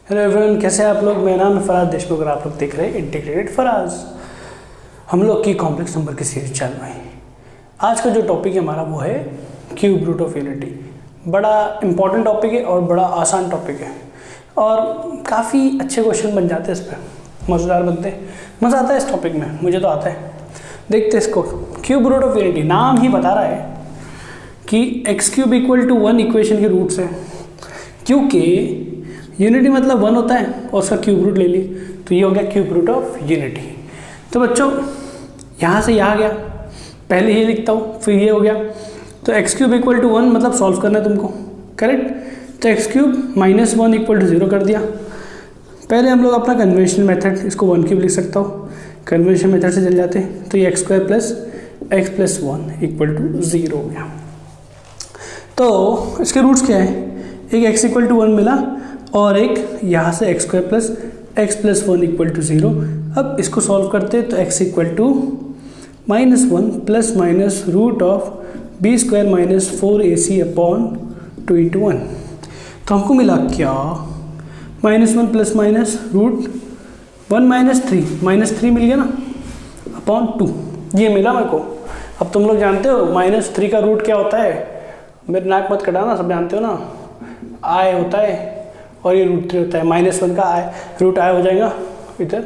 Hello everyone, कैसे हैं आप लोग। मेरा नाम है फराज देशमुख और आप लोग देख रहे हैं इंटीग्रेटेड फराज। हम लोग की कॉम्प्लेक्स नंबर की सीरीज चल रही है। आज का जो टॉपिक है हमारा वो है क्यूब रूट ऑफ यूनिटी। बड़ा इंपॉर्टेंट टॉपिक है और बड़ा आसान टॉपिक है और काफ़ी अच्छे क्वेश्चन बन जाते हैं इस पर, मज़ेदार बनते हैं। मज़ा आता है इस टॉपिक में, मुझे तो आता है। देखते हैं इसको। क्यूब रूट ऑफ यूनिटी नाम ही बता रहा है कि x cube equal to 1 equation के रूट से, क्योंकि यूनिटी मतलब 1 होता है और उसका क्यूब रूट ले ली, तो ये हो गया क्यूब रूट ऑफ यूनिटी। तो बच्चों यहाँ से यहाँ गया, पहले ये लिखता हूँ फिर ये हो गया। तो एक्स क्यूब इक्वल टू 1 मतलब सॉल्व करना है तुमको, करेक्ट। तो x cube minus 1 equal to 0 कर दिया। पहले हम लोग अपना कन्वेंशनल मेथड, इसको 1 क्यूब लिख सकता हूँ, कन्वेंशनल मेथड से चल जाते हैं। तो ये x square plus x plus 1 equal to 0 हो गया। तो इसके रूट्स क्या है, एक एक्स इक्वल टू 1 मिला और एक यहाँ से x square plus x plus 1 equal to 0। अब इसको सॉल्व करते हैं तो x equal to minus 1 plus minus root of b square minus 4ac upon 2 into 1। तो हमको मिला क्या, -1 प्लस माइनस रूट 1 माइनस 3 मिल गया ना, अपॉन 2 ये मिला मेरे को। अब तुम लोग जानते हो -3 का रूट क्या होता है, मेरे नाक मत कटाना, सब जानते हो ना, आई होता है और ये रूट 3 होता है। -1 का आई रूट आई हो जाएगा, इधर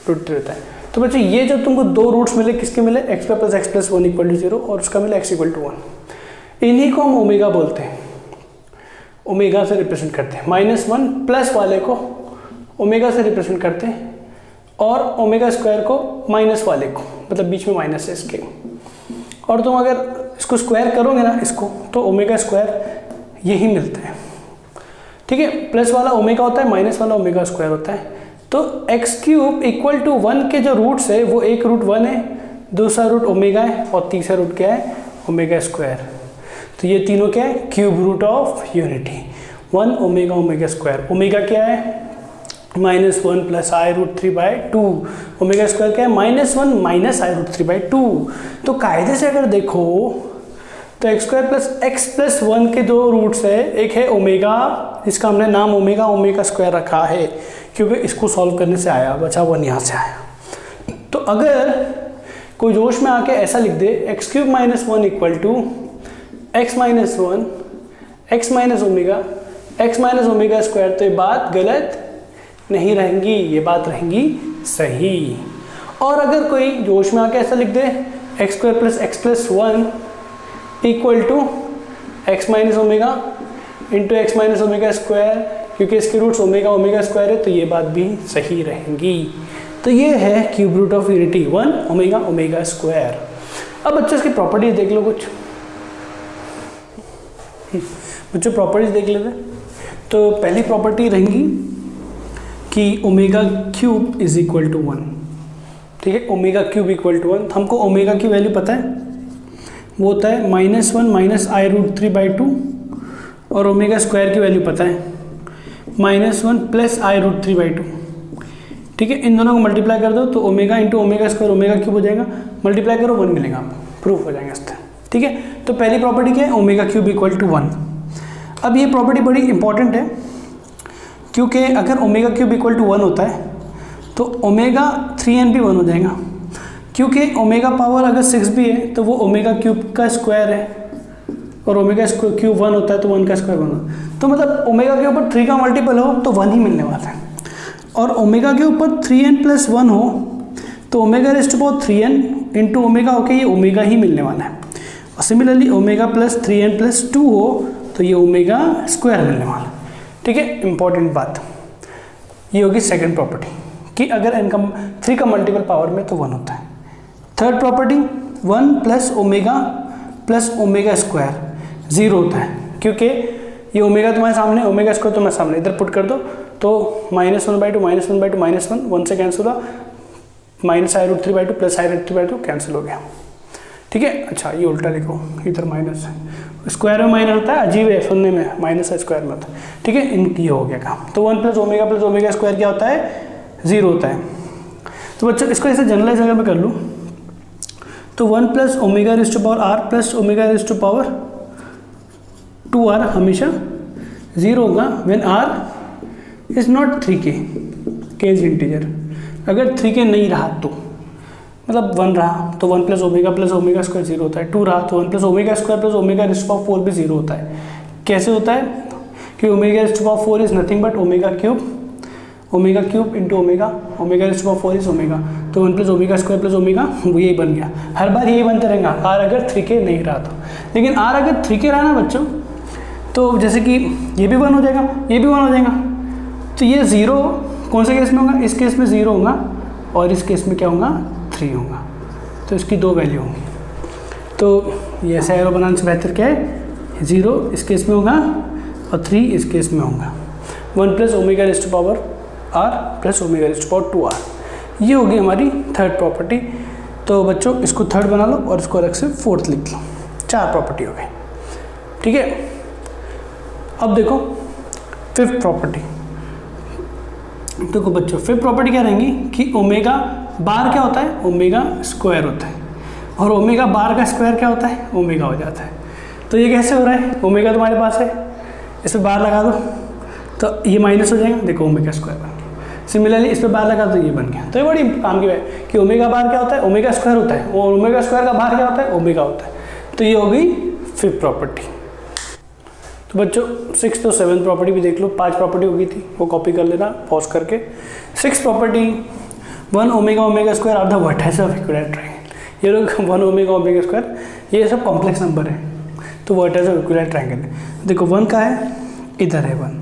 रूट 3 होता है। तो बच्चों ये जो तुमको दो रूट्स मिले, किसके मिले, x plus x plus 1 equal to 0 और उसका मिला एक्स इक्वल टू 1। इन्हीं को हम ओमेगा बोलते हैं, ओमेगा से रिप्रेजेंट करते हैं। -1 प्लस वाले को ओमेगा से रिप्रेजेंट करते हैं और ओमेगा स्क्वायर को माइनस वाले को, मतलब बीच में माइनस है इसके। और तुम अगर इसको स्क्वायर करोगे ना इसको, तो ओमेगा स्क्वायर यही मिलता है, ठीक है। प्लस वाला ओमेगा होता है, माइनस वाला ओमेगा स्क्वायर होता है। तो एक्स क्यूब इक्वल टू 1 के जो रूट्स है वो एक रूट 1 है, दूसरा रूट ओमेगा है और तीसरा रूट क्या है, ओमेगा स्क्वायर। तो ये तीनों क्या है, cube root of unity. 1 omega omega square, omega क्या है -1 plus i root 3/2, omega square क्या है -1 माइनस आई रूट 3/2। तो कायदे से अगर देखो तो x square plus x plus 1 के दो रूट्स है, एक है ओमेगा, इसका हमने नाम ओमेगा स्क्वायर रखा है क्योंकि इसको सॉल्व करने से आया, बचा 1 यहाँ से आया। तो अगर कोई जोश में आके ऐसा लिख दे x cube minus 1 equal to x minus 1 x minus omega square, तो ये बात गलत नहीं रहेंगी, ये बात रहेंगी सही। और अगर कोई जोश में आके ऐसा लिख दे x square plus x plus 1 equal to x minus omega into x minus omega square, क्योंकि इसके रूट्स ओमेगा स्क्वायर है, तो ये बात भी सही रहेंगी। तो ये है cube root of unity 1 omega square. अब बच्चों इसकी प्रॉपर्टीज देख लो कुछ, बच्चों प्रॉपर्टीज देख लेते। तो पहली प्रॉपर्टी रहेंगी कि omega cube is equal to 1, ठीक है। ओमेगा क्यूब इक्वल टू 1, हमको ओमेगा की वैल्यू पता है, वो होता है -1 माइनस आई रूट 3/2 और ओमेगा स्क्वायर की वैल्यू पता है -1 प्लस आई रूट 3/2, ठीक है। इन दोनों को मल्टीप्लाई कर दो तो omega into omega square omega cube हो जाएगा, मल्टीप्लाई करो 1 मिलेगा, आपको प्रूफ हो जाएगा इससे, ठीक है। तो पहली प्रॉपर्टी क्या है, ओमेगा क्यूब इक्वल टू 1। अब ये प्रॉपर्टी बड़ी इंपॉर्टेंट है क्योंकि अगर ओमेगा क्यूब इक्वल टू 1 होता है तो ओमेगा 3n भी 1 हो जाएगा, क्योंकि ओमेगा पावर अगर 6 भी है तो वो ओमेगा क्यूब का स्क्वायर है और ओमेगा क्यूब 1 होता है तो 1 का स्क्वायर 1। तो मतलब ओमेगा के ऊपर 3 का मल्टीपल हो तो 1 ही मिलने वाला है, और ओमेगा के ऊपर 3n प्लस 1 हो तो omega raise to power 3n into omega होके ये ओमेगा ही मिलने वाला है। और similarly omega plus 3n plus 2 हो तो ये ओमेगा स्क्वायर मिलने वाला है, ठीक है। इंपॉर्टेंट बात ये होगी सेकेंड प्रॉपर्टी कि अगर n का 3 का मल्टीपल पावर में तो 1 होता है। Third property 1 plus omega square 0 होता है, क्योंकि ये ओमेगा तुम्हारे सामने, ओमेगा स्क्वायर तुम्हारे सामने, इधर पुट कर दो तो -1/2 1 से कैंसिल हुआ, minus I root 3/2 plus i root 3/2 cancel हो गया, ठीक है। अच्छा ये उल्टा लिखो, इधर माइनस है, स्क्वायर में माइनस होता है, अजीब है सुनने में, माइनस है स्क्वायर में होता है, ठीक है। ये हो गया काम। तो 1 प्लस ओमेगा स्क्वायर क्या होता है, 0 होता है। तो बच्चों इसको ऐसे जनरलाइज अगर मैं कर लूँ तो 1 plus omega raise to power r plus omega raise to power 2r हमेशा 0 होगा when r is not 3k, k is integer. अगर 3k नहीं रहा तो मतलब 1 रहा तो 1 प्लस ओमेगा स्क्वायर 0 होता है, 2 रहा तो 1 plus omega square plus omega raise to power 4 भी 0 होता है। कैसे होता है कि omega raise to power 4 is nothing but omega cube into omega raise to power 4 is omega, तो 1 plus omega square plus omega वो यही बन गया। हर बार यही बनता रहेगा आर अगर 3k नहीं रहा तो। लेकिन आर अगर 3k रहा ना बच्चों, तो जैसे कि ये भी 1 हो जाएगा, ये भी 1 हो जाएगा, तो ये 0 कौन से केस में होगा, इस केस में 0 होगा और इस केस में क्या होगा 3 होगा, तो इसकी 2 वैल्यू होंगी। तो ये ऐसा एरो बनाने से बेहतर क्या है, 0 इस केस में होगा और 3 इस केस में होगा। 1 plus omega raise to power r plus omega raise to power 2r, ये होगी हमारी थर्ड प्रॉपर्टी। तो बच्चों इसको थर्ड बना लो और इसको अलग से फोर्थ लिख लो, 4 प्रॉपर्टी हो गई। ठीक है, अब देखो फिफ्थ प्रॉपर्टी। देखो बच्चों फिफ्थ प्रॉपर्टी क्या रहेंगी कि ओमेगा बार क्या होता है, ओमेगा स्क्वायर होता है, और ओमेगा बार का स्क्वायर क्या होता है, ओमेगा हो जाता है। तो ये कैसे हो रहा है, ओमेगा तुम्हारे पास है, इस पर बार लगा दो तो ये माइनस हो जाएगा, देखो ओमेगा स्क्वायर बन गया। सिमिलरली इस पर बार लगा दो तो ये बन गया। तो ये बड़ी काम की बात है कि ओमेगा बार क्या होता है, ओमेगा स्क्वायर होता है, और ओमेगा स्क्वायर का बार क्या होता है, ओमेगा होता है। तो ये हो गई फिफ्थ प्रॉपर्टी। तो बच्चों सिक्स तो सेवन्थ प्रॉपर्टी भी देख लो, 5 प्रॉपर्टी हो गई थी, वो कॉपी कर लेना पॉज करके। Six property 1 omega square are the vertex of equilateral triangle. ये लोग 1 ओमेगा स्क्वायर, ये सब कॉम्प्लेक्स नंबर है, तो वर्टेक्स ऑफ इक्विलेटरल ट्रायंगल है। देखो 1 का है, इधर है 1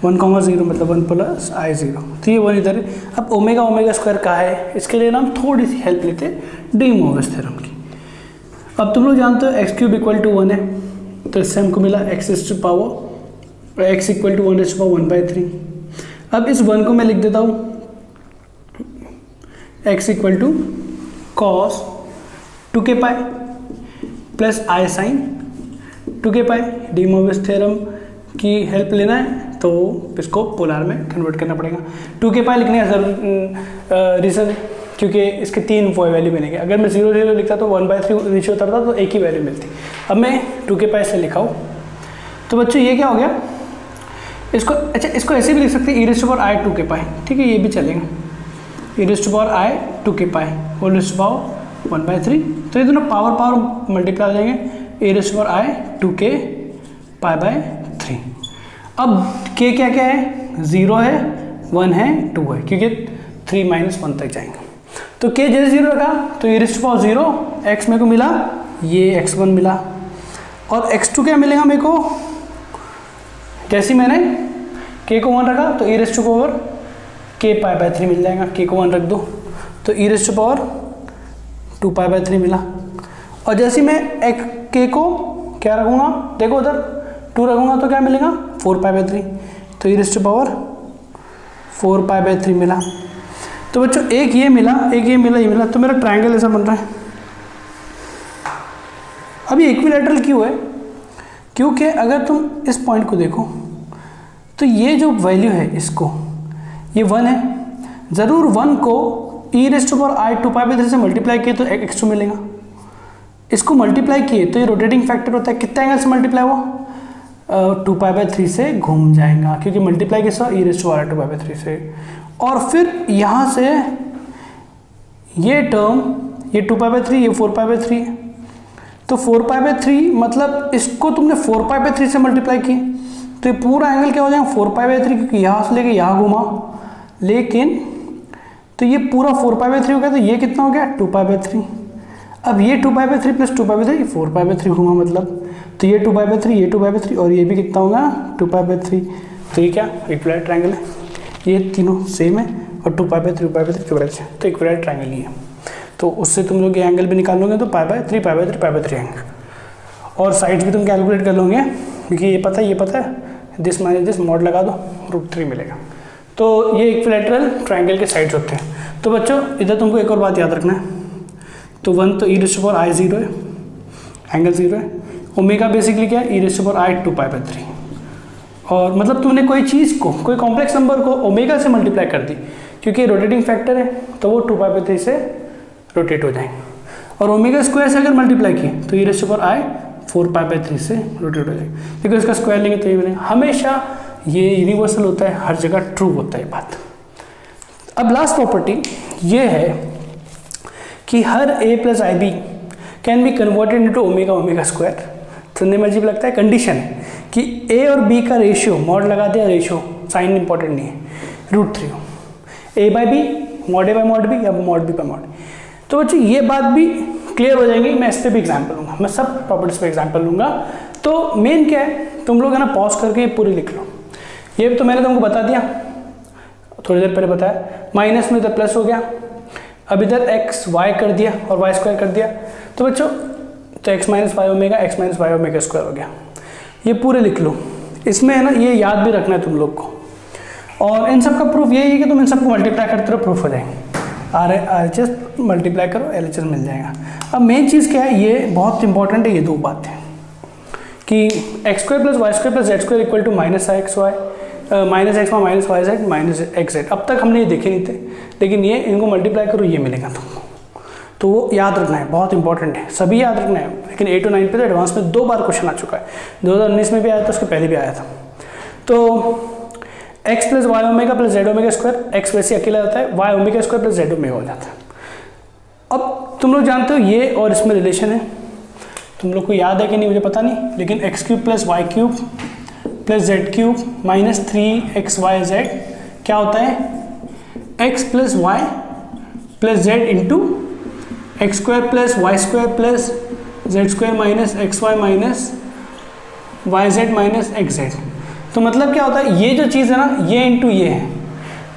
0 मतलब 1 प्लस i 0, तो ये 1 इधर है। अब ओमेगा स्क्वायर का है, इसके लिए ना हम थोड़ी सी हेल्प लेते हैं डी मोविस थ्योरम की। अब तुम लोग जानते हो x क्यूब इक्वल टू 1 है, तो इससे हमको मिला x इक्वल टू 1/3। अब इस 1 को मैं लिख देता हूँ x equal to cos 2k pi plus i sine 2k pi. De Moivre theorem की हेल्प लेना है तो इसको पोलर में कन्वर्ट करना पड़ेगा। 2k पाई लिखने का रीज़न क्योंकि इसके 3 वैल्यू मिलेंगे। अगर मैं 0 0 लिखता तो 1/3 नीचे उतरता तो एक ही वैल्यू मिलती। अब मैं 2k पाई से लिखा हूँ, तो बच्चों ये क्या हो गया, इसको अच्छा इसको ऐसे भी लिख सकते हैं e⁻i 2k पाई, ठीक है, ये भी चलेगा e⁻i 2k pi whole raise to power 1/3। तो ये दोनों पावर मल्टीप्लाई हो जाएंगे e⁻i 2k पाई/3। अब k क्या क्या है, 0 है, 1 है, 2 है, क्योंकि 3 - 1 तक जाएंगे। तो k जैसे 0 रखा तो e⁻0 x मेरे को मिला, ये x1 मिला, और x2 क्या मिलेगा मेरे को, जैसे मैंने k को 1 रखा तो e⁻k पाई/3 मिल जाएगा। k को 1 रख दो तो e⁻2 पाई/3 मिला। और जैसे मैं k को क्या रखूँगा, देखो उधर 2 रखूँगा तो क्या मिलेगा 4 पाई/3, तो e⁻4 पाई/3 मिला। तो बच्चों एक ये मिला, एक ये मिला, तो मेरा ट्रायंगल ऐसा बन रहा है। अब ये इक्विलैटरल क्यों है, क्योंकि अगर तुम इस पॉइंट को देखो तो ये जो वैल्यू है इसको, ये 1 है, ज़रूर 1 को e⁻i 2 पाई/3 से मल्टीप्लाई किए तो x2 मिलेगा। इसको मल्टीप्लाई किए तो ये रोटेटिंग फैक्टर होता है, कितना एंगल से मल्टीप्लाई हुआ 2 पाई/3 से घूम जाएगा, क्योंकि मल्टीप्लाई किसका e⁻i 2 पाई/3 से। और फिर यहाँ से ये टर्म, ये 2 पाई/3, ये 4 पाई/3 है, तो 4 पाई/3 मतलब इसको तुमने 4 पाई/3 से मल्टीप्लाई की तो ये पूरा एंगल क्या हो जाएगा 4 पाई/3, क्योंकि यहाँ से लेके यहाँ घुमा, लेकिन तो ये पूरा 4 पाई/3 हो गया, तो ये कितना हो गया 2 पाई/3। अब ये 2 पाई/3 प्लस 2 पाई/3 4 पाई/3 घुमा, मतलब तो ये 2 पाई/3, ये 2 पाई/3 और ये भी कितना होगा 2 पाई/3। तो ये क्या इक्विलैटरल ट्रायंगल है, ये तीनों सेम है और 2 पाई/3 के बराबर है, तो इक्विलैटरल ट्रायंगल ही है। तो उससे तुम लोग ये एंगल भी निकाल लोगे तो पाई/3 एंगल, और साइड्स भी तुम कैलकुलेट कर लोगे, क्योंकि ये पता है दिस माइनस दिस मॉड लगा दो √3 मिलेगा। तो ये इक्विलैटरल ट्रायंगल के साइड्स होते हैं। तो बच्चों इधर तुमको एक और बात याद रखना है, तो 1 तो e⁻i 0 है, एंगल 0 है, ओमेगा बेसिकली क्या है e⁻i 2 पाई/3, और मतलब तुमने कोई चीज़ को, कोई कॉम्प्लेक्स नंबर को ओमेगा से मल्टीप्लाई कर दी, क्योंकि रोटेटिंग फैक्टर है तो वो 2 पाई/3 से रोटेट हो जाएंगे, और ओमेगा स्क्वायर से अगर मल्टीप्लाई किए तो e⁻i 4 पाई/3 से रोटेट हो जाएगा, क्योंकि उसका स्क्वायर लेंगे तो ये मिलेगा। हमेशा ये यूनिवर्सल होता है, हर जगह ट्रू होता है बात। अब लास्ट प्रॉपर्टी ये है कि हर a plus i b can be converted into omega omega square. सुनने में अजीब लगता है, कंडीशन है कि a और b का रेशियो, मॉड लगा दिया, रेशियो साइन इंपॉर्टेंट नहीं है, √3 हो, a by b mod a by mod b या मॉड b बाई मॉड। तो बच्चों ये बात भी क्लियर हो जाएंगी, मैं इस पर भी एग्जाम्पल लूँगा, मैं सब प्रॉपर्टीज पे एग्जाम्पल लूँगा। तो मेन क्या है, तुम लोग है ना पॉज करके ये पूरी लिख लो। ये तो मैंने तुमको बता दिया, थोड़ी देर पहले बताया, माइनस में इधर प्लस हो गया, अब इधर एक्स वाई कर दिया और वाई स्क्वायर कर दिया। तो बच्चों तो x minus y omega, x minus y omega square हो गया। ये पूरे लिख लो, इसमें है ना ये याद भी रखना है तुम लोग को। और इन सब का प्रूफ यही है कि तुम इन सबको मल्टीप्लाई करते रहो, प्रूफ हो जाएंगे। RHS मल्टीप्लाई करो, LHS मिल जाएगा। अब मेन चीज़ क्या है, ये बहुत इंपॉर्टेंट है, ये दो बातें कि x square plus y square plus z square equal to minus x y minus x y minus y z minus x z. अब तक हमने ये देखे नहीं थे, लेकिन ये इनको मल्टीप्लाई करो, ये मिलेगा तुमको। तो वो याद रखना है, बहुत इंपॉर्टेंट है, सभी याद रखना है। लेकिन 8 और 9 पे तो एडवांस में 2 बार क्वेश्चन आ चुका है, 2019 में भी आया था, उसके पहले भी आया था। तो x plus y omega plus z omega square, x वैसे अकेला होता है, y omega square plus z omega हो जाता है। अब तुम लोग जानते हो ये और इसमें रिलेशन है, तुम लोग को याद है कि नहीं मुझे पता नहीं, लेकिन x cube plus y cube plus z cube minus 3xyz क्या होता है, x plus y plus z into x square plus y square plus z square minus x y minus y z minus x z. तो मतलब क्या होता है, ये जो चीज़ है ना ये इंटू ये है,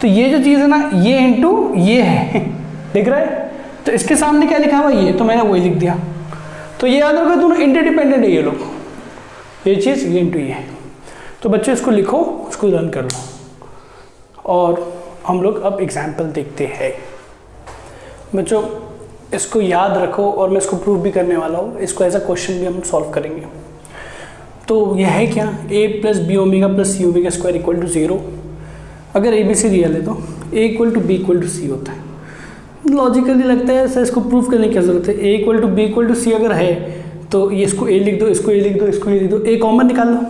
तो ये जो चीज़ है ना ये इंटू ये है, दिख रहा है। तो इसके सामने क्या लिखा हुआ ये, तो मैंने वही लिख दिया। तो ये याद रखो दोनों इंटरडिपेंडेंट है ये लोग, ये चीज़ ये इंटू ये है। तो बच्चों इसको लिखो, उसको लर्न कर लो। और हम लोग अब एग्जाम्पल देखते हैं। बच्चों इसको याद रखो, और मैं इसको प्रूव भी करने वाला हूँ, इसको एज अ क्वेश्चन भी हम सॉल्व करेंगे। तो यह है क्या, a plus b omega plus c omega square equal to 0। अगर ए बी सी रियल है तो a equal to b equal to c होता है। लॉजिकली लगता है सर, इसको प्रूव करने की क्या जरूरत है, a equal to b equal to c अगर है तो ये इसको a लिख दो, इसको a लिख दो, इसको a लिख दो, a कॉमन निकाल लो,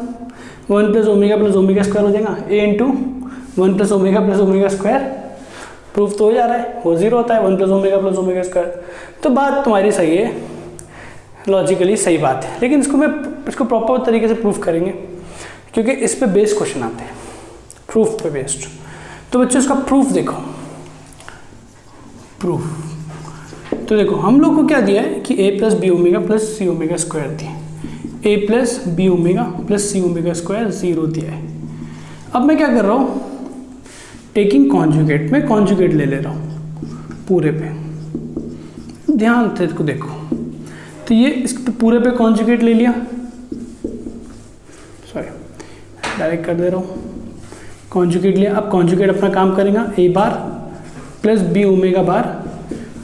1 प्लस ओमेगा स्क्वायर हो जाएगा, a into 1 plus omega square. Proof तो हो जा रहा है, वो 0 होता है, 1 प्लस ओमेगा स्क्वायर। तो बात तुम्हारी सही है, लॉजिकली सही बात है, लेकिन इसको प्रॉपर तरीके से प्रूफ करेंगे, क्योंकि इस पे बेस्ड क्वेश्चन आते हैं, प्रूफ पे बेस्ड। तो बच्चों इसका प्रूफ देखो, प्रूफ तो देखो हम लोग को क्या दिया है कि a plus b omega plus c omega square दिया, a plus b omega plus c omega square 0 दिया है। अब मैं क्या कर रहा हूँ, टेकिंग कॉन्जुगेट, मैं कॉन्जुगेट ले ले रहा हूँ पूरे पे, ध्यान से इसको देखो। तो ये इस पूरे पे कॉन्जुगेट ले लिया, सॉरी डायरेक्ट कर दे रहा हूँ, कॉन्जुगेट लिया। अब कॉन्जुगेट अपना काम करेगा, a bar plus b omega bar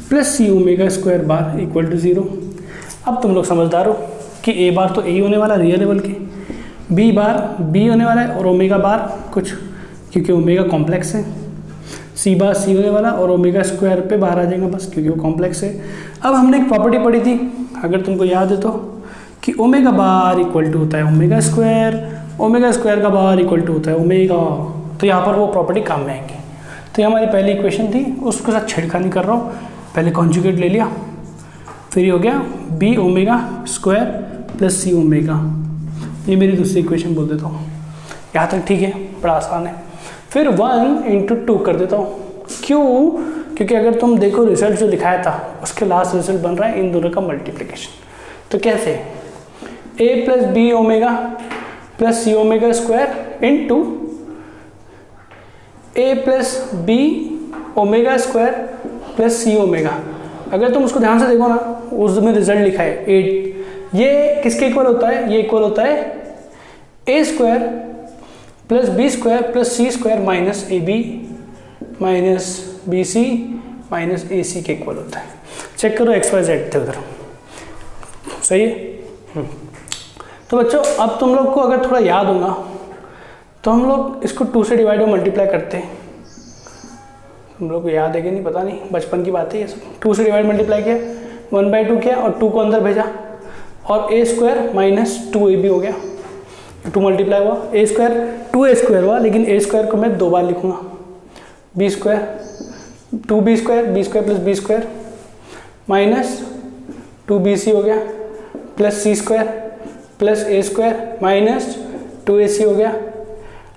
plus c omega square bar equal to 0। अब तुम लोग समझदार हो कि a बार तो a ही होने वाला, रियल लेवल के, b बार b होने वाला है, और ओमेगा बार कुछ क्योंकि ओमेगा कॉम्प्लेक्स है, c बार c होने वाला, और ओमेगा स्क्वायर पे बाहर आ जाएगा बस क्योंकि वो कॉम्प्लेक्स है। अब हमने एक प्रॉपर्टी पढ़ी थी, अगर तुमको याद है तो, कि ओमेगा बार इक्वल टू होता है ओमेगा स्क्वायर का बार इक्वल टू होता है ओमेगा। तो यहाँ पर वो प्रॉपर्टी काम में आएंगी। तो ये हमारी पहली इक्वेशन थी, उसके साथ छेड़खानी कर रहा हूँ, पहले कॉन्जुगेट ले लिया, फिर ये हो गया B omega square plus c omega, ये मेरी दूसरी इक्वेशन बोल देता हूँ। यहाँ तक ठीक है, बड़ा आसान है। फिर 1 इंटू 2 कर देता हूँ, क्यों, क्योंकि अगर तुम देखो रिजल्ट जो लिखाया था उसके लास्ट रिजल्ट बन रहा है इन दोनों का मल्टीप्लिकेशन। तो कैसे, a plus b omega plus c omega square into a plus b omega square plus c omega. अगर तुम उसको ध्यान से देखो ना, उसमें रिजल्ट लिखा है 8, ये किसके इक्वल होता है, ये इक्वल होता है a square plus b square plus c square minus a b minus b c minus a c के इक्वल होता है। चेक करो एक्स वाई जेड थे उधर, सही है। तो बच्चों अब तुम लोग को अगर थोड़ा याद होगा तो हम लोग इसको 2 से डिवाइड और मल्टीप्लाई करते हैं। तुम लोग को याद है कि नहीं पता नहीं, बचपन की बात है ये सब। 2 से डिवाइड मल्टीप्लाई किया, 1/2 किया और 2 को अंदर भेजा, और a स्क्वायर माइनस 2ab हो गया। 2 मल्टीप्लाई हुआ, ए स्क्वायर 2a² हुआ, लेकिन ए स्क्वायर को मैं 2 बार लिखूंगा, b square 2b square, b square plus b square minus 2bc हो गया plus c square plus a square minus 2ac हो गया।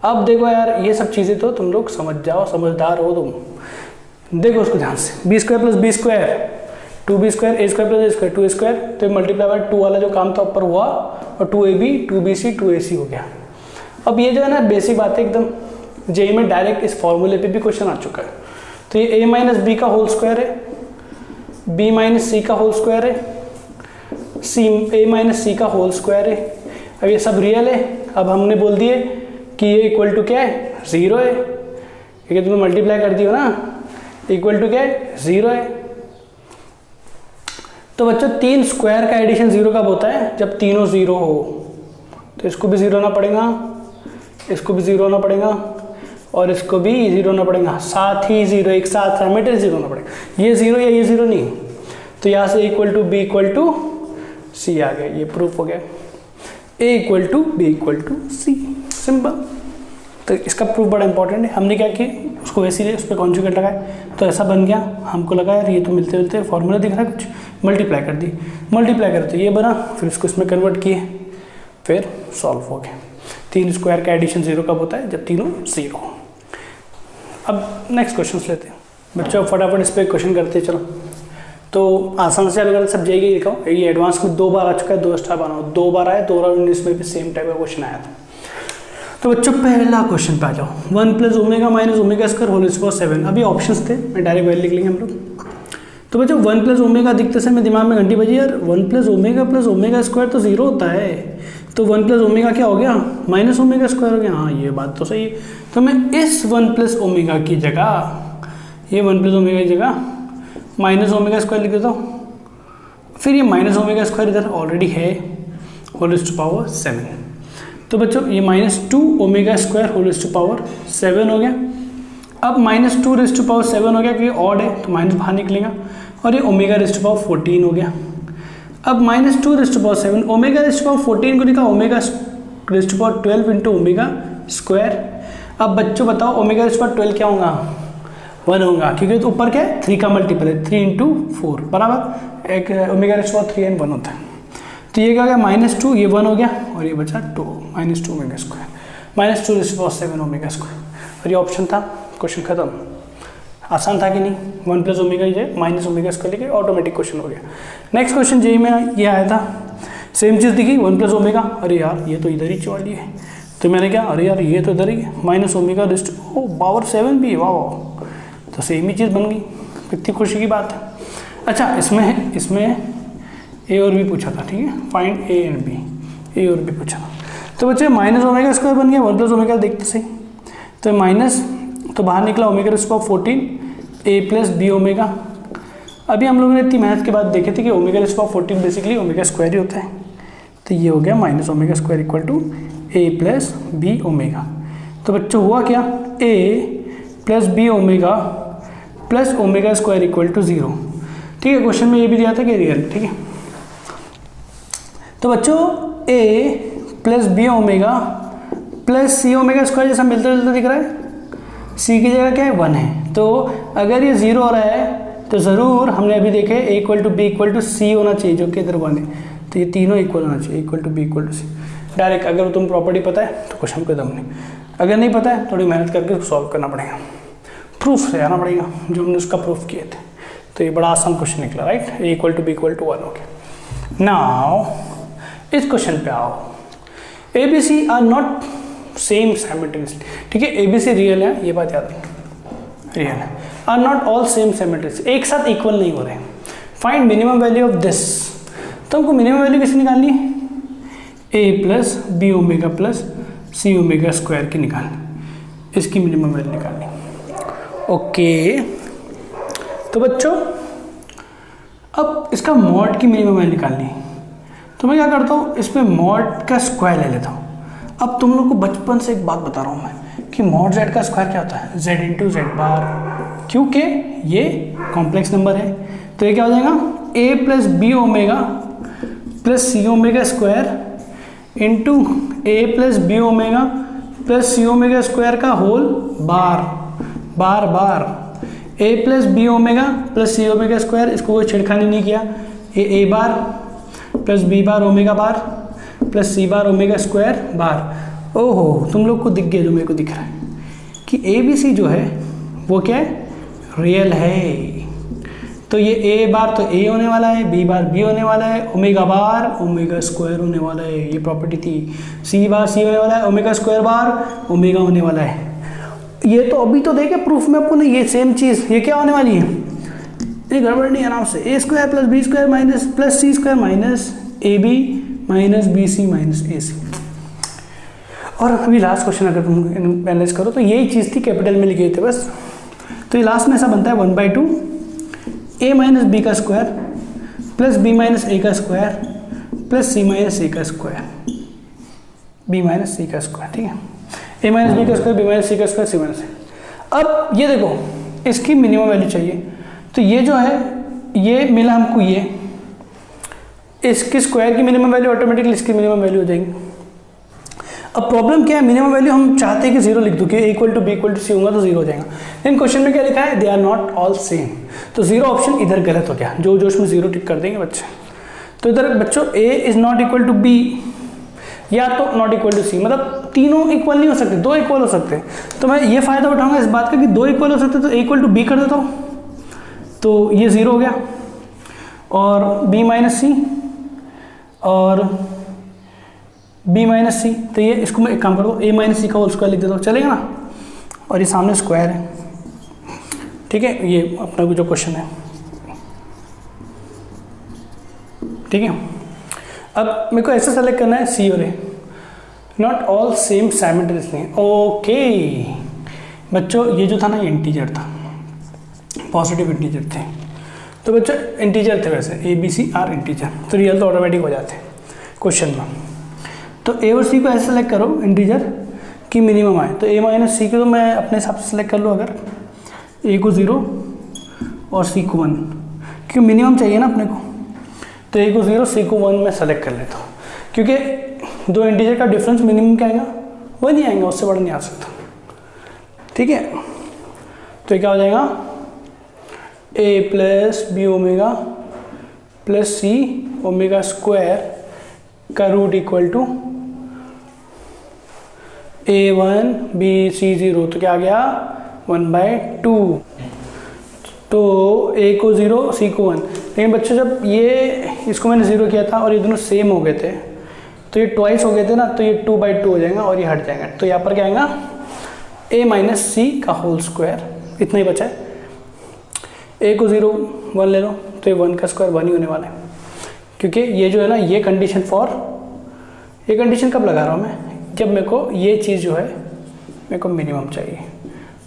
अब देखो यार ये सब चीज़ें तो तुम लोग समझ जाओ, समझदार हो तुम, देखो उसको ध्यान से, b square plus b square 2b square, a square plus a square 2a square, तो मल्टीप्लाई बाय 2 वाला जो काम था ऊपर हुआ और 2ab 2bc 2ac हो गया। अब ये जो है ना बेसिक बात है एकदम, जेई में डायरेक्ट इस फॉर्मूले पे भी क्वेश्चन आ चुका है। तो ये a माइनस बी का होल स्क्वायर है, b माइनस सी का होल स्क्वायर है, a माइनस सी का होल स्क्वायर है। अब ये सब रियल है, अब हमने बोल दिए कि ये इक्वल टू क्या है, 0 है, क्योंकि तुमने मल्टीप्लाई कर दियो ना, इक्वल टू क्या है, 0 है। तो बच्चों 3 स्क्वायर का एडिशन 0 कब होता है, जब तीनों 0 हो। तो इसको भी 0 होना पड़ेगा, इसको भी 0 होना पड़ेगा और इसको भी 0 होना पड़ेगा, साथ ही 0 एक साथ साइमल्टेनियस 0 होना पड़ेगा। ये 0 या ये 0 नहीं, तो यहाँ से equal to b equal to c आ गया, ये प्रूफ हो गया, a equal to b equal to c, simple. तो इसका प्रूफ बड़ा इंपॉर्टेंट है। हमने क्या किया, उसको वैसे ही उस पर कॉन्जुगेट लगाया तो ऐसा बन गया। हमको लगा यार ये तो मिलते मिलते फॉर्मूला दिख रहा है कुछ, मल्टीप्लाई कर दी, मल्टीप्लाई करते ये बना, फिर इसको इसमें कन्वर्ट किए, फिर सॉल्व हो गया। 3 स्क्वायर का एडिशन 0 कब होता है, जब तीनों 0 हो। अब नेक्स्ट क्वेश्चन लेते हैं बच्चों, फटाफट इस पर क्वेश्चन करते हैं। चलो तो आसान से अलग अलग सब जाएगी, दिखाओ ये एडवांस में 2 बार आ चुका है, 2 स्टार बनाओ, 2 बार आया, 2019 में भी सेम टाइप का क्वेश्चन आया था। तो बच्चों पहला क्वेश्चन पे आ जाओ, 1 plus omega minus omega square whole square 7। अभी ऑप्शंस थे, मैं डायरेक्ट वैल्यू लिख लेंगे हम लोग। तो बच्चों 1 प्लस ओमेगा दिखते से मेरे दिमाग में घंटी बजी, यार 1 प्लस ओमेगा स्क्वायर तो 0 होता है, तो 1 प्लस ओमेगा क्या हो गया, माइनस ओमेगा स्क्वायर हो गया। हाँ ये बात तो सही है, तो मैं इस 1 प्लस ओमेगा की जगह, ये 1 प्लस ओमेगा की जगह माइनस ओमेगा स्क्वायर लिख देता हूँ, फिर ये माइनस ओमेगा स्क्वायर इधर ऑलरेडी है, होल टू पावर 7। तो बच्चों ये -2 omega square whole to power 7 हो गया। अब -2 रेज़ टू पावर 7 हो गया, क्योंकि ऑड है तो माइनस बाहर निकलेगा, और ये ओमेगा रेज़ टू पावर 14 हो गया। अब -2 raise to power 7, omega raise to power 14 को लिखा omega raise to power 12 into omega square. अब बच्चों बताओ ओमेगा रेज़ टू पावर 12 क्या होगा, 1 होगा, क्योंकि तो ऊपर क्या है 3 का मल्टीपल है, 3 इंटू 4 बराबर एक omega raise to power 3 and 1 होता है। तो ये क्या हो गया -2, ये 1 हो गया, और ये बचा 2 -2 omega square, -2 raise to power 7 omega square, और ये ऑप्शन था, क्वेश्चन खत्म। आसान था कि नहीं, 1 प्लस ओमेगा जो माइनस ओमेगा स्क्वायर लिखे, ऑटोमेटिक क्वेश्चन हो गया। नेक्स्ट क्वेश्चन जेई में ये आया था, सेम चीज़ दिखी 1 प्लस ओमेगा, अरे यार ये तो इधर ही वाली है, तो मैंने क्या, अरे यार ये तो इधर ही है, minus omega raise to power 7 भी, वाह, तो सेम ही चीज़ बन गई, कितनी खुशी की बात है। अच्छा इसमें ए और बी पूछा था, ठीक है, फाइंड ए एंड बी, ए और बी पूछा था। तो बच्चे माइनस ओमेगा स्क्वायर बन गया, 1 प्लस ओमेगा देखते सही, तो माइनस तो बाहर निकला omega raise to power 14 a plus b omega. अभी हम लोगों ने इतनी मेहनत के बाद देखे थे कि omega raise to power 14 basically omega square ही होता है, तो ये हो गया minus omega square equal to a plus b omega. तो बच्चों हुआ क्या, a plus b omega plus omega square equal to 0, ठीक है। क्वेश्चन में ये भी दिया था कि रियल, ठीक है। तो बच्चों ए plus b omega plus c omega square जैसा मिलता जुलता दिख रहा है, सी की जगह क्या है 1 है, तो अगर ये 0 हो रहा है तो ज़रूर हमने अभी देखे a equal to b equal to c होना चाहिए, जो कि इधर 1 है, तो ये तीनों इक्वल होना चाहिए, equal to b equal to c. Direct अगर तुम प्रॉपर्टी पता है तो क्वेश्चन को दम नहीं, अगर नहीं पता है थोड़ी मेहनत करके सॉल्व करना पड़ेगा, प्रूफ से आना पड़ेगा जो हमने उसका प्रूफ किए थे। तो ये बड़ा आसान क्वेश्चन निकला, right, a equal to b equal to 1 हो गया। नाउ इस क्वेश्चन पे आओ, a b c are not same simultaneously, ठीक है, ए बी सी रियल है, ये बात याद रखना, रियल है, are not all same simultaneously, एक साथ इक्वल नहीं हो रहे। Find minimum value of this, तो हमको मिनिमम वैल्यू किसकी निकालनी है, a plus b omega plus c omega square की निकालनी, इसकी मिनिमम वैल्यू निकालनी। ओके तो बच्चों अब इसका मॉड की मिनिमम वैल्यू निकालनी है, तो मैं क्या करता हूँ, इसमें मॉड का स्क्वायर ले लेता हूँ। अब तुम लोग को बचपन से एक बात बता रहा हूँ मैं कि मॉड जेड का स्क्वायर क्या होता है, जेड इंटू जेड बार, क्योंकि ये कॉम्प्लेक्स नंबर है। तो ये क्या हो जाएगा, a plus b omega plus c omega square into a plus b omega plus c omega square का whole bar a plus b omega plus c omega square, इसको कोई छिड़खानी नहीं किया, ये a bar plus b bar omega bar plus c bar omega square bar. ओहो, तुम लोग को दिख गया जो मेरे को दिख रहा है कि ए बी सी जो है वो क्या है, रियल है। तो ये ए बार तो ए होने वाला है, बी बार बी होने वाला है, ओमेगा बार ओमेगा स्क्वायर होने वाला है, ये प्रॉपर्टी थी। सी बार सी होने वाला है, ओमेगा स्क्वायर बार ओमेगा होने वाला है। ये तो अभी तो देखे प्रूफ में अपन ये सेम चीज़, ये क्या होने वाली है, ये गड़बड़ नहीं आराम से, a square plus b square minus plus c square minus a b minus b c minus a c. और अभी लास्ट क्वेश्चन अगर तुम एनालाइज करो तो यही चीज़ थी, कैपिटल में लिखे थे बस। तो ये लास्ट में ऐसा बनता है 1/2 ए माइनस बी का स्क्वायर प्लस बी माइनस ए का स्क्वायर प्लस सी माइनस ए का स्क्वायर, बी माइनस सी का स्क्वायर, ठीक है, ए माइनस बी का स्क्वायर बी माइनस सी का स्क्वायर सी माइनस ए। अब ये देखो इसकी मिनिमम वैल्यू चाहिए, तो ये जो है ये मिला हमको, ये इसकी स्क्वायर की मिनिमम वैल्यू ऑटोमेटिकली इसकी मिनिमम वैल्यू हो जाएगी। अब प्रॉब्लम क्या है, मिनिमम वैल्यू हम चाहते हैं कि जीरो लिख दूँ कि equal to b equal to c होगा तो जीरो हो जाएगा, लेकिन क्वेश्चन में क्या लिखा है, they are not all same, तो जीरो ऑप्शन इधर गलत हो गया, जो जोश में जीरो टिक कर देंगे बच्चे। तो इधर बच्चों a is not equal to b या तो नॉट इक्वल टू सी, मतलब तीनों इक्वल नहीं हो सकते, दो इक्वल हो सकते हैं। तो मैं ये फायदा उठाऊंगा इस बात का कि दो इक्वल हो सकते तो इक्वल टू बी कर देता हूँ, तो ये जीरो हो गया, और बी माइनस सी और बी माइनस सी, तो ये इसको मैं एक काम कर दो, ए माइनस सी का होल स्क्वायर लिख देता हूँ, चलेगा ना, और ये सामने स्क्वायर है, ठीक है, ये अपना जो क्वेश्चन है, ठीक है। अब मेरे को ऐसा सेलेक्ट करना है सी और a, not all same simultaneously, okay बच्चों, ये जो था ना ये इंटीजर था, पॉजिटिव इंटीजर थे, तो बच्चों इंटीजर थे वैसे, a b c are integer, तो रियल तो ऑटोमेटिक हो जाते हैं क्वेश्चन में। तो ए और सी को ऐसे सेलेक्ट करो इंटीजर की मिनिमम आए, तो ए माइनस सी को तो मैं अपने हिसाब से सेलेक्ट कर लूँ, अगर ए को 0 और सी को 1, क्योंकि मिनिमम चाहिए ना अपने को, तो ए को 0 सी को 1 में सेलेक्ट कर लेता हूँ, क्योंकि दो इंटीजर का डिफरेंस मिनिमम क्या आएगा, वो नहीं आएगा, उससे बड़ा नहीं आ सकता, ठीक है। तो ये क्या हो जाएगा, a plus b omega plus c omega square का root equal to A1 B C 0, तो क्या आ गया 1/2, तो A को 0 C को 1। लेकिन बच्चों जब ये इसको मैंने 0 किया था और ये दोनों सेम हो गए थे, तो ये ट्वाइस हो गए थे ना, तो ये 2/2 हो जाएगा और ये हट जाएगा, तो यहाँ पर क्या आएगा A माइनस सी का होल स्क्वायर, इतना ही बचा है। A को 0 1 ले लो, तो ये 1 का स्क्वायर 1 ही होने वाला है, क्योंकि ये जो है ना ये कंडीशन ये कंडीशन कब लगा रहा हूँ मैं, जब मेरे को ये चीज़ जो है मेरे को मिनिमम चाहिए,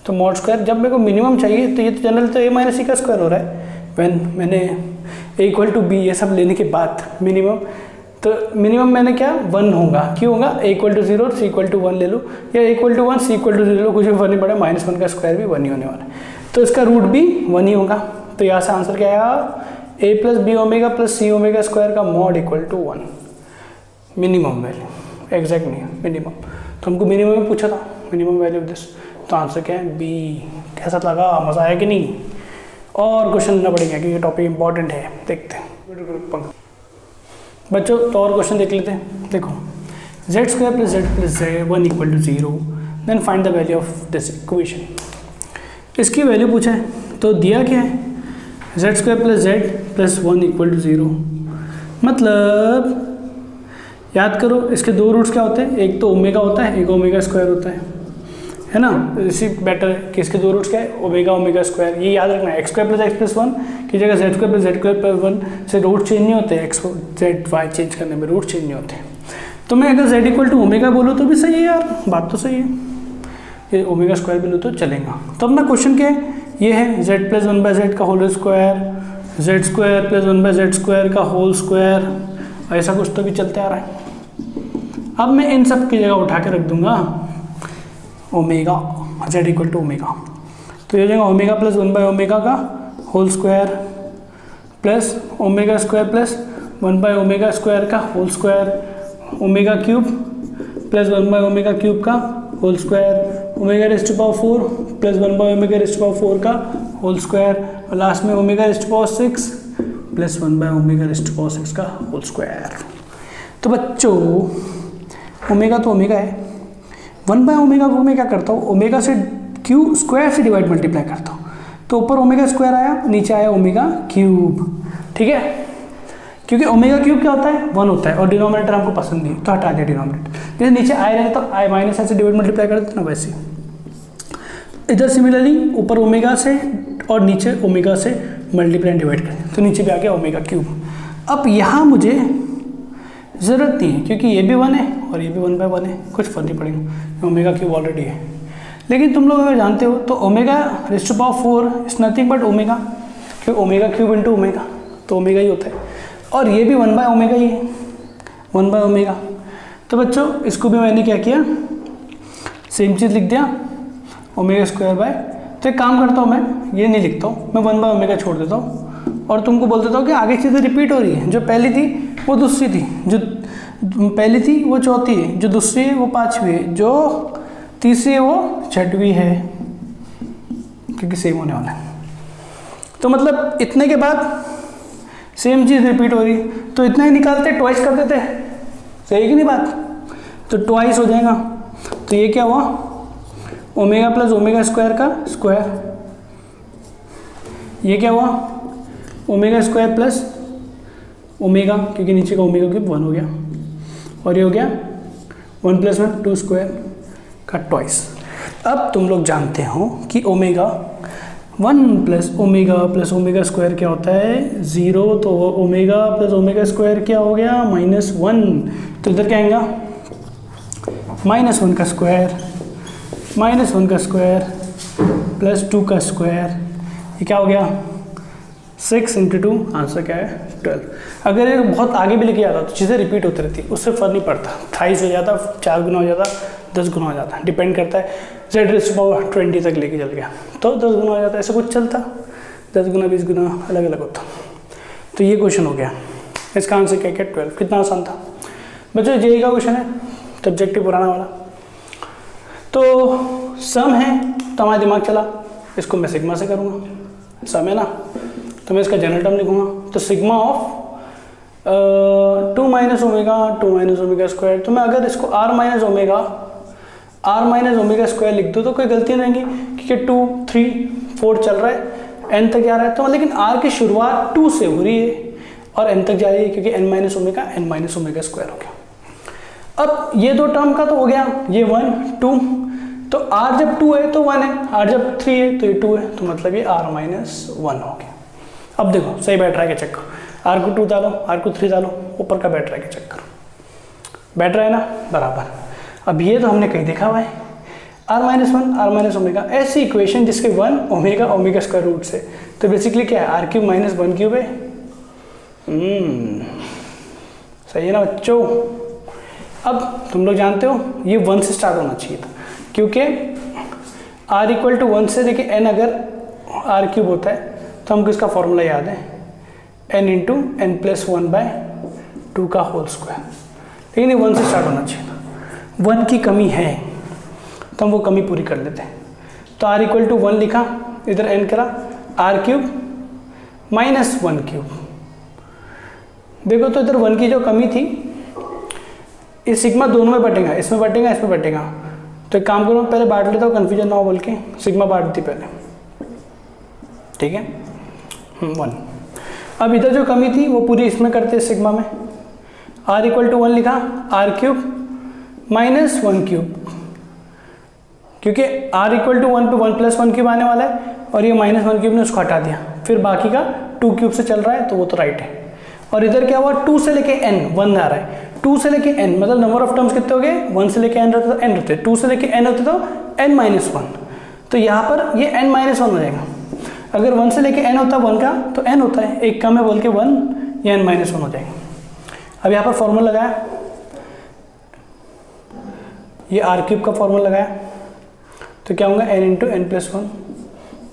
तो मॉड स्क्वायर जब मेरे को मिनिमम चाहिए, तो ये तो जनरल तो ए माइनस सी का स्क्वायर हो रहा है, व्हेन मैंने ए इक्वल टू बी ये सब लेने के बाद मिनिमम, तो मिनिमम मैंने क्या 1 होगा, क्यों होगा, a equal to 0 c equal to 1 ले लो, या a equal to 1 c equal to 0 कुछ भी फर्क नहीं पड़ा, -1 का स्क्वायर भी 1 ही होने वाला है, तो इसका रूट भी 1 ही होगा। तो यहाँ से आंसर क्या आएगा, a plus b omega plus c omega square का mod equal to 1, minimum value, exact नहीं है मिनिमम, तो हमको मिनिमम में पूछा था मिनिमम वैल्यू ऑफ दिस, तो आंसर क्या है बी। कैसा लगा, मज़ा आया कि नहीं, और क्वेश्चन लेना पड़ेगा क्योंकि टॉपिक इंपॉर्टेंट है, देखते हैं बच्चों, तो और क्वेश्चन देख लेते हैं। देखो z square plus z plus 1 equal to 0, then find the value of this equation. इसकी वैल्यू पूछा है, तो दिया क्या है, z square plus z plus 1 equal to 0, मतलब याद करो इसके दो रूट्स क्या होते हैं, एक तो ओमेगा होता है, एक ओमेगा स्क्वायर होता है ना, इसी बेटर है कि इसके दो रूट्स क्या है, ओमेगा ओमेगा स्क्वायर, ये याद रखना है, x square plus x plus 1 की जगह Z square plus z square plus 1 से रूट चेंज नहीं होते, एक्स जेड वाई चेंज करने में रूट चेंज नहीं होते। तो मैं अगर जेड इक्वल टू ओमेगा बोलूँ तो भी सही है यार, बात तो सही है, ये ओमेगा स्क्वायर बोलूँ तो चलेगा। तो अपना क्वेश्चन क्या है, ये है जेड प्लस 1/z का whole square, z square plus 1/z square का होल स्क्वायर, ऐसा कुछ तो भी चलते आ रहा है। अब मैं इन सब की जगह उठा के रख दूंगा omega, z equal to omega, तो ये हो जाएगा ओमेगा प्लस 1/ओमेगा का whole square plus omega square plus 1/ओमेगा स्क्वायर का whole square omega cube plus 1 by omega cube का whole square, omega raise to power 4 plus 1 by omega raise to power 4 का होल स्क्वायर, और last में omega raise to power 6 plus 1 by omega raise to power 6 का whole square. तो बच्चों omega तो omega है, 1 by omega को मैं क्या करता हूँ, ओमेगा से क्यू स्क्वायर से डिवाइड मल्टीप्लाई करता हूँ, तो ऊपर ओमेगा स्क्वायर आया, नीचे आया ओमेगा क्यूब। ठीक है, क्योंकि ओमेगा क्यूब क्या होता है, 1 होता है, और डिनोमिनेटर हमको पसंद नहीं तो हटा दिया डिनोमिनेटर। जैसे नीचे आई रहे तो आई माइनस आई से डिवाइड मल्टीप्लाई कर देते ना, वैसे इधर सिमिलरली ऊपर ओमेगा से और नीचे ओमेगा से मल्टीप्लाई डिवाइड करें तो नीचे भी आ गया ओमेगा क्यूब। अब यहाँ मुझे ज़रूरत नहीं है क्योंकि ये भी 1 है और ये भी 1 बाय 1 है, कुछ फर्क नहीं पड़ेगा, ओमेगा क्यूब ऑलरेडी है। लेकिन तुम लोग अगर जानते हो तो omega raise to power 4 is nothing but omega, क्योंकि ओमेगा क्यूब इंटू ओमेगा तो ओमेगा ही होता है, और ये भी 1 बाय ओमेगा ही है, 1 बाय ओमेगा। तो बच्चों इसको भी मैंने क्या किया, सेम चीज़ लिख दिया, ओमेगा स्क्वायर बाय। तो एक काम करता हूँ, मैं ये नहीं लिखता हूँ, मैं 1 बाय ओमेगा छोड़ देता हूँ और तुमको बोल देता हूँ कि आगे चीज़ें रिपीट हो रही है, जो पहली थी वो दूसरी थी, जो पहली थी वो चौथी है, जो दूसरी है वो पाँचवीं है, जो तीसरी है वो छठवीं है, क्योंकि सेम होने वाला है। तो मतलब इतने के बाद सेम चीज़ रिपीट हो रही है, तो इतना ही निकालते ट्वाइस कर देते, सही कि नहीं बात, तो ट्वाइस हो जाएगा। तो ये क्या हुआ, ओमेगा प्लस ओमेगा स्क्वायर का स्क्वायर, ये क्या हुआ, ओमेगा स्क्वायर प्लस ओमेगा, क्योंकि नीचे का ओमेगा क्यूब 1 हो गया, और ये हो गया 1 प्लस 1 2 स्क्वायर का ट्वाइस। अब तुम लोग जानते हो कि ओमेगा 1 प्लस ओमेगा स्क्वायर क्या होता है, 0, तो ओमेगा प्लस ओमेगा स्क्वायर क्या हो गया, -1, तो इधर क्या आएगा, -1 का स्क्वायर, -1 का स्क्वायर प्लस 2 का स्क्वायर, ये क्या हो गया 6 × 2, आंसर क्या है 12। अगर ये बहुत आगे भी लेके जाता तो चीज़ें रिपीट होती रहती, उससे फर्क नहीं पड़ता, 28 हो जाता, 4 गुना हो जाता, 10 गुना हो जाता, डिपेंड करता है, Z⁻20 तक लेके चल गया तो 10 गुना हो जाता, ऐसा कुछ चलता, 10 गुना 20 गुना अलग अलग होता। तो ये क्वेश्चन हो गया, इसका आंसर क्या क्या 12। कितना आसान था बच्चों, जेईई का क्वेश्चन है, सब्जेक्टिव पुराना वाला। तो सम है तो हमारा दिमाग चला, इसको मैं सिग्मा से करूँगा, सम है ना, तो मैं इसका जनरल टर्म लिखूँगा, तो sigma of 2 minus omega square. तो मैं अगर इसको r माइनस ओमेगा स्क्वायर लिख दूँ तो कोई गलती नहीं आएगी, क्योंकि 2 3 4 चल रहा है, n तक जा रहा है, तो लेकिन r की शुरुआत 2 से हो रही है और n तक जा रही है, क्योंकि n माइनस ओमेगा स्क्वायर हो गया। अब ये दो टर्म का तो हो गया, ये 1 2, तो r जब 2 है तो 1 है, r जब 3 है तो ये 2 है, तो मतलब ये r माइनस 1 हो गया। अब देखो सही बैठ रहा है क्या, चेक करो, r को 2 डालो, r को 3 डालो, ऊपर का बैठ रहा है क्या, चेक करो, बैठ रहा है ना बराबर। अब ये तो हमने कहीं देखा हुआ है, r माइनस ओमेगा, ऐसी इक्वेशन जिसके 1 ओमेगा स्क्वायर रूट से, तो बेसिकली क्या है, r क्यूब माइनस 1 क्यूब है। सही है ना बच्चों। अब तुम लोग जानते हो ये 1 से स्टार्ट होना चाहिए था, क्योंकि r इक्वल टू 1 से लेके n अगर r क्यूब होता है तो हमको इसका फॉर्मूला याद है, n into n plus 1 by 2 का होल स्क्वायर, लेकिन ये 1 से स्टार्ट होना चाहिए था, 1 की कमी है तो हम वो कमी पूरी कर लेते हैं। तो r इक्वल टू 1 लिखा, इधर n करा, r क्यूब माइनस 1 क्यूब। देखो तो इधर 1 की जो कमी थी, इस सिग्मा दोनों में बटेगा, इसमें बटेगा, इसमें बटेगा, तो एक काम करो पहले बांट लेता हूँ, कन्फ्यूजन ना हो बोल के, सिग्मा बांट दी पहले, ठीक है 1। अब इधर जो कमी थी वो पूरी इसमें करते हैं सिग्मा में, r इक्वल टू 1 लिखा, r क्यूब माइनस 1 क्यूब, क्योंकि r इक्वल टू 1 पे 1 प्लस 1 क्यूब आने वाला है, और ये माइनस 1 क्यूब ने उसको हटा दिया, फिर बाकी का 2 क्यूब से चल रहा है तो वो तो राइट है। और इधर क्या हुआ, 2 से लेके n 1 आ रहा है, 2 से लेके n मतलब नंबर ऑफ टर्म्स कितने हो गए, 1 से लेके n रहते तो n रहते, 2 से लेके n होते तो n माइनस 1, तो यहाँ पर ये n माइनस 1 हो जाएगा। अगर 1 से लेके n होता है 1 का तो n होता है, एक कम है बोल के 1, ये n माइनस 1 हो जाएगा। अब यहाँ पर फॉर्मूला लगाया, ये r क्यूब का फॉर्मूला लगाया, तो क्या होगा n into n plus 1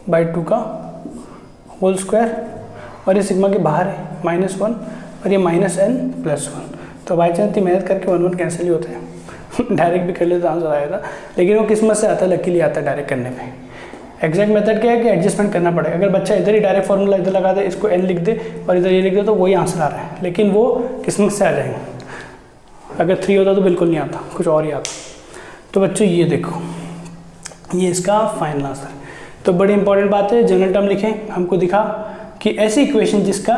by 2 का होल स्क्वायर, और ये सिग्मा के बाहर है -1 और ये -n प्लस 1, तो बाई चांस मेहनत करके 1 1 कैंसिल ही होते हैं डायरेक्ट भी कर ले तो आंसर आया था, लेकिन वो किस्मत से आता है, लकीली आता है डायरेक्ट करने में। एग्जैक्ट मेथड क्या है कि एडजस्टमेंट करना पड़ेगा। अगर बच्चा इधर ही डायरेक्ट फॉर्मूला इधर लगा दे, इसको n लिख दे और इधर ये लिख दे तो वही आंसर आ रहा है, लेकिन वो किस्मत से आ जाएगा। अगर 3 होता तो बिल्कुल नहीं आता, कुछ और ही आता। तो बच्चों ये देखो, ये इसका फाइनल आंसर। तो बड़ी इंपॉर्टेंट बात है, जनरल टर्म लिखें, हमको दिखा कि ऐसी इक्वेशन जिसका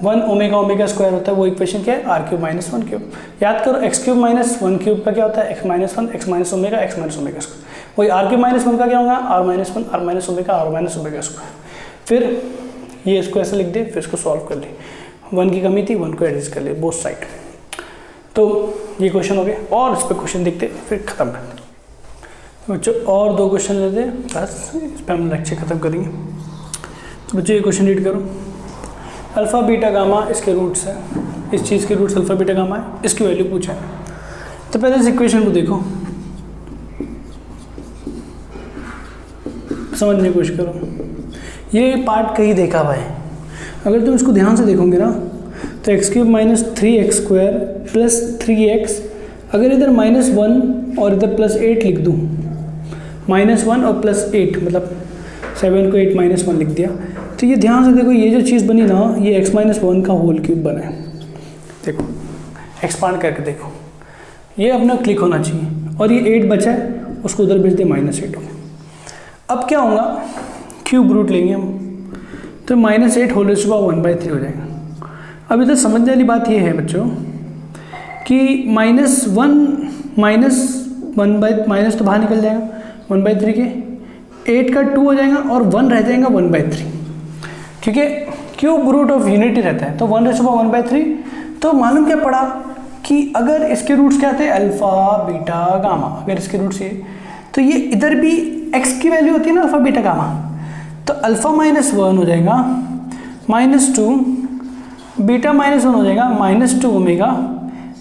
1 ओमेगा ओमेगा स्क्वायर होता है वो इक्वेशन क्या है, r³ - 1 क्यूब। याद करो x³ - 1 क्यूब का क्या होता है, x - 1 x - omega x - omega square. वही r³ - 1 का क्या होगा, r - 1 r - omega r - omega square. फिर ये इसको ऐसे लिख दे, फिर इसको सॉल्व कर ले, 1 की कमी थी 1 को एडजस्ट कर ले बोथ साइड। तो ये क्वेश्चन हो गए, और इस पर क्वेश्चन देखते फिर ख़त्म करते बच्चों। और 2 क्वेश्चन लेते बस, इस पर हम लेक्चर ख़त्म करेंगे। तो बच्चों ये क्वेश्चन रीड करो। अल्फ़ा बीटा गामा इसके रूट्स है, इस चीज़ के रूट्स अल्फ़ा बीटा गामा है, इसकी वैल्यू पूछा है। तो पहले इस इक्वेशन को देखो, समझने की कोशिश करो। ये पार्ट कहीं देखा हुआ है, अगर तुम इसको ध्यान से देखोगे ना तो x³ - 3x² + 3x, अगर इधर -1 और इधर +8 लिख दूँ, -1 और +8 मतलब 7 को 8 - 1 लिख दिया, तो ये ध्यान से देखो, ये जो चीज़ बनी ना ये x - 1 का होल क्यूब बना है। देखो एक्सपांड करके देखो, ये अपना क्लिक होना चाहिए, और ये 8 बचा है उसको उधर भेज दे -8 हो गया। अब क्या होगा, क्यूब रूट लेंगे हम, तो -8 होल टू पावर 1/3 हो जाएगा। अब इधर समझने वाली बात ये है बच्चों कि -1 तो बाहर निकल जाएगा 1/3 के, 8 का 2 हो जाएगा और 1 रह जाएगा 1/3, क्योंकि क्यूब रूट ऑफ यूनिटी रहता है, तो 1/1/3। तो मालूम क्या पड़ा कि अगर इसके रूट्स क्या थे, अल्फ़ा बीटा गामा, अगर इसके रूट्स ये, तो ये इधर भी x की वैल्यू होती है ना अल्फ़ा बीटा गामा, तो अल्फ़ा -1 हो जाएगा -2, बीटा -1 हो जाएगा -2 ओमेगा,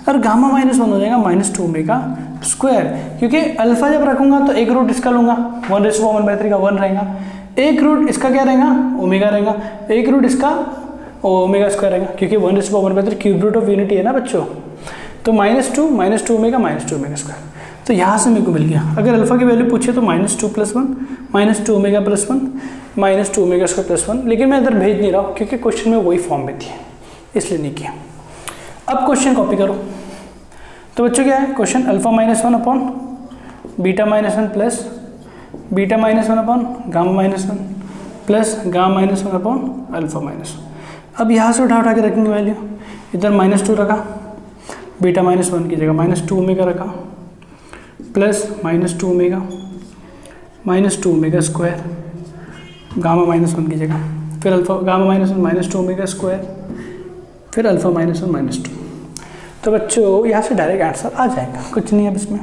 और गामा -1 हो जाएगा -2 ओमेगा स्क्वायर। क्योंकि अल्फ़ा जब रखूंगा तो एक रूट इसका लूँगा, 1/1/3 का 1 रहेगा, एक रूट इसका क्या रहेगा, ओमेगा रहेगा, एक रूट इसका ओमेगा स्क्वायर रहेगा, क्योंकि 1/1/3 क्यूब रूट ऑफ यूनिटी है ना बच्चों। तो -2 ओमेगा स्क्वायर। तो यहाँ से मेरे को मिल गया, अगर अल्फ़ा की वैल्यू पूछे तो -2 + 1 -2 ओमेगा + 1 -2 ओमेगा स्क्वायर + 1, लेकिन मैं इधर भेज नहीं रहा हूँ क्योंकि क्वेश्चन में वही फॉर्म में थी, इसलिए नहीं किया। अब क्वेश्चन कॉपी करो। तो बच्चों क्या है question, alpha -1 upon beta -1 plus beta -1 upon gamma -1 plus gamma -1 upon alpha -1। अब यहाँ से उठा के रखेंगे वैल्यू, इधर -2 रखा, बीटा -1 की जगह -2 ओमेगा रखा, प्लस -2 ओमेगा स्क्वायर गामा -1 की जगह, फिर अल्फ़ा गामा -1 -2 ओमेगा स्क्वायर, फिर अल्फ़ा -1 -2। तो बच्चों यहाँ से डायरेक्ट आंसर आ जाएगा, कुछ नहीं है इसमें।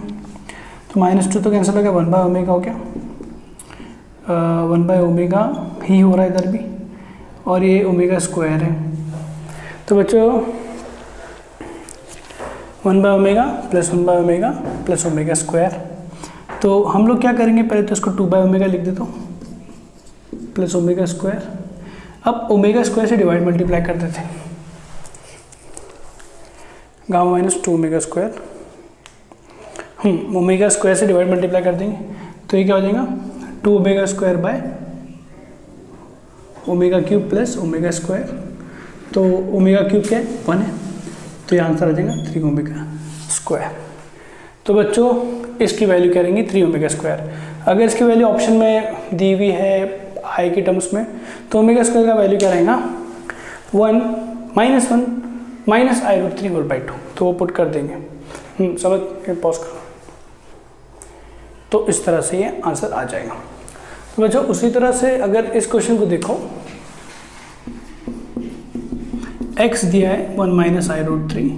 तो -2 तो कैंसिल हो गया, 1/ओमेगा हो गया, 1/ओमेगा ही हो रहा है इधर भी, और ये ओमेगा स्क्वायर है। तो बच्चों 1/ओमेगा प्लस 1/ओमेगा प्लस ओमेगा स्क्वायर। तो हम लोग क्या करेंगे, पहले तो इसको 2/ओमेगा लिख देता हूँ प्लस ओमेगा स्क्वायर। अब ओमेगा स्क्वायर से डिवाइड मल्टीप्लाई कर देते हैं, gamma -2 omega square, omega square से डिवाइड मल्टीप्लाई कर देंगे, तो ये क्या हो जाएगा 2 omega square by omega cube plus omega square. तो ओमेगा क्यूब क्या है 1 है, तो ये आंसर आ जाएगा 3 ओमेगा स्क्वायर। तो बच्चों इसकी वैल्यू क्या रहेंगी 3 ओमेगा स्क्वायर। अगर इसकी वैल्यू ऑप्शन में दी हुई है आई के टर्म्स में, तो ओमेगा स्क्वायर का वैल्यू क्या रहेगा 1 -i√3/2, तो वो पुट कर देंगे। समझ पॉज करो। तो इस तरह से ये आंसर आ जाएगा। तो बच्चों उसी तरह से अगर इस क्वेश्चन को देखो, x दिया है 1 -i√3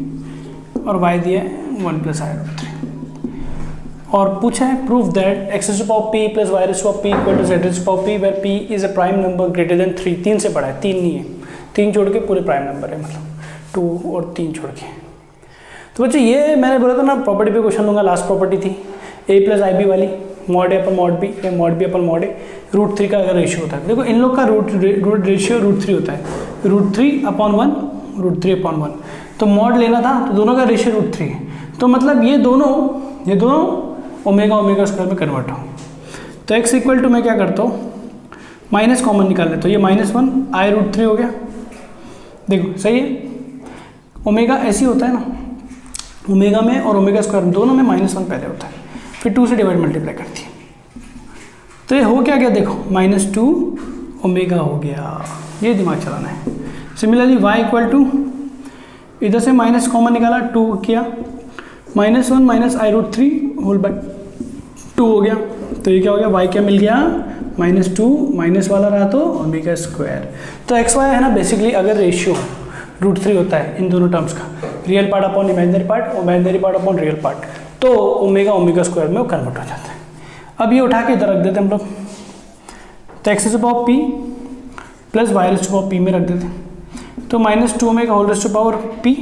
और y दिया है 1 + i√3, और पूछा है prove that x⁻p + y⁻p = z⁻p where p is a prime number greater than 3। 3 से बड़ा है, 3 नहीं है, 3 छोड़ के पूरे प्राइम नंबर है, मतलब 2 और 3 छोड़ के। तो बच्चों ये मैंने बोला था ना प्रॉपर्टी पे क्वेश्चन लूँगा, लास्ट प्रॉपर्टी थी a + ib वाली, mod a upon mod b या mod b upon mod a, √3 का अगर रेशियो होता है। देखो इन लोग का रूट रेशियो √3 होता है, √3/1 √3/1। तो मॉड लेना था, तो दोनों का रेशियो √3 है, तो मतलब ये दोनों ओमेगा ओमेगा स्क्वायर में कन्वर्ट हो। तो x इक्वल टू मैं क्या करता हूँ, माइनस कॉमन निकाल लेता हूँ, ये -1 I √3 हो गया। देखो सही है, ओमेगा ऐसे ही होता है ना, ओमेगा में और ओमेगा स्क्वायर में दोनों में -1 पहले होता है, फिर 2 से डिवाइड मल्टीप्लाई करती है। तो ये हो क्या गया, देखो -2 ओमेगा हो गया, ये दिमाग चलाना है। सिमिलरली y इक्वल टू, इधर से माइनस कॉमन निकाला, 2 किया, -1 - I √3 होल बाय 2 हो गया। तो ये क्या हो गया, y क्या मिल गया, -2 माइनस वाला रहा तो ओमेगा स्क्वायर। तो एक्स वाई है ना बेसिकली, अगर रेशियो √3 होता है इन दोनों टर्म्स का, real part upon imaginary part, imaginary part upon real part, तो ओमेगा ओमेगा स्क्वायर में वो कन्वर्ट हो जाता है। अब ये उठा के इधर रख देते हम लोग, तो x ⁻p plus y ⁻p में रख देते हैं, तो -2 omega whole raise to power p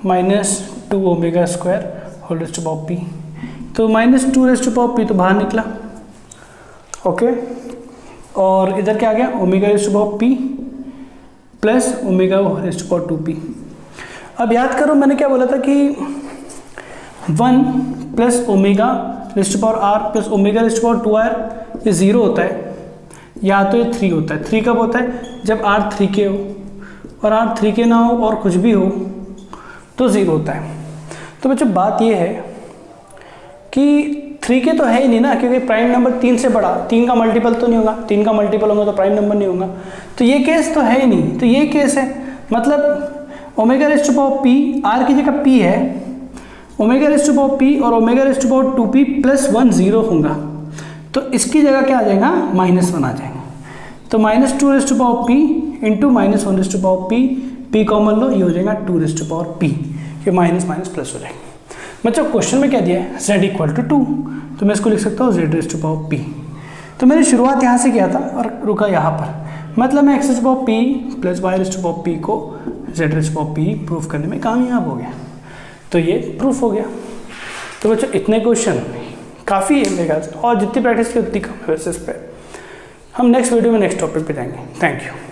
-2 omega square whole raise to power p, तो -2 रेज़ टू पावर p तो बाहर निकला, ओके। और इधर क्या आ गया, omega raise to power p plus omega raise to power 2p। अब याद करो मैंने क्या बोला था कि 1 plus omega raise to power r plus omega raise to power 2r ये 0 होता है, या तो ये 3 होता है। 3 कब होता है, जब r 3 के हो, और r 3 के ना हो और कुछ भी हो तो 0 होता है। तो बच्चों बात ये है कि 3 के तो है ही नहीं ना, क्योंकि प्राइम नंबर 3 से बड़ा, 3 का मल्टीपल तो नहीं होगा, 3 का मल्टीपल होगा तो प्राइम नंबर नहीं होगा, तो ये केस तो है ही नहीं। तो ये केस है, मतलब omega raise to power p, r की जगह p है, omega raise to power p और omega raise to power 2p plus 1 0 होगा, तो इसकी जगह क्या आ जाएगा, -1 आ जाएगा। तो -2 raise to power p into -1 raise to power p, p common लो, ये हो जाएगा 2 रेज़ टू पावर p, ये माइनस माइनस प्लस हो जाएगा। मतलब क्वेश्चन में क्या दिया है, z इक्वल टू 2, तो मैं इसको लिख सकता हूँ z raise to power p। तो मैंने शुरुआत यहाँ से किया था और रुका यहाँ पर, मतलब मैं x raise to power p plus y raise to power p को z raise to power p proof करने में कामयाब हो गया, तो ये प्रूफ हो गया। तो बच्चों इतने क्वेश्चन काफ़ी है मेरे ख्याल से, और जितनी प्रैक्टिस की उतनी कम है वैसे इस पर। हम नेक्स्ट वीडियो में नेक्स्ट टॉपिक पे जाएंगे। Thank you.